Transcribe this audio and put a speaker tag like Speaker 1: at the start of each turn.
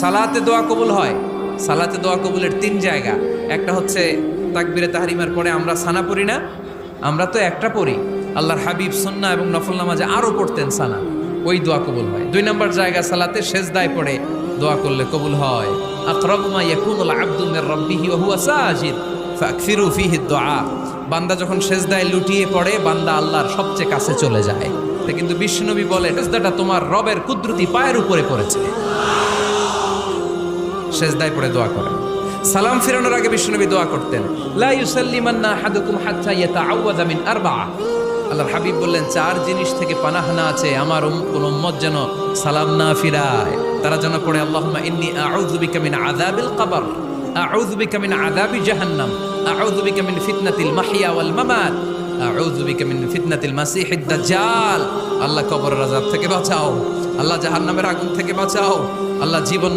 Speaker 1: সালাতে দোয়া কবুল হয়। সালাতে দোয়া কবুলের তিন জায়গা। একটা হচ্ছে তাকবীরে তাহরিমার পরে আমরা সানা পড়ি না, আমরা তো একটা পড়ি। আল্লাহর হাবিব সুন্নাহ এবং নফল নামাজে আরো পড়তেন সানা, ওই দোয়া কবুল হয়। দুই নম্বর জায়গা সালাতে সেজদায় পড়ে দোয়া করলে কবুল হয়। আকরাবু মা ইয়াকুনুল আবদু মির রাব্বিহি ওয়া হুয়া সাজিদ ফাকসিরু ফীহি দুআ। বান্দা যখন সেজদায় লুটিয়ে পড়ে, বান্দা আল্লাহর সবচেয়ে কাছে চলে যায়। তা কিন্তু বিশ্বনবী বলে, সেজদাটা তোমার রবের কুদরতি পায়ের উপরে পড়েছে। সেজদায় পড়ে দোয়া করেন। সালাম ফিরানোর আগে বিশ্বনবী দোয়া করতেন, লা ইউসাল্লিমান্না আহাদুকুম হাত্তা ইয়াতাআওয়াযা মিন আরবা'a। আল্লাহর হাবিব বললেন, চার জিনিস থেকে পানাহ না আছে আমার কোন উম্মত যেন সালাম না ফিরায়। তারা যেন পড়ে, আল্লাহুম্মা ইন্নী আউযু বিকা মিন আযাবিল কবর, আউযু বিকা মিন আযাবি জাহান্নাম, আউযু বিকা মিন ফিতনাতিল মাহইয়া ওয়াল মামাত, আউযু বিকা মিন ফিতনাতিল মাসিহিদ দাজ্জাল। আল্লাহ কবরের আযাব থেকে বাঁচাও, আল্লাহ জাহান্নামের আগুন থেকে বাঁচাও, আল্লাহ জীবন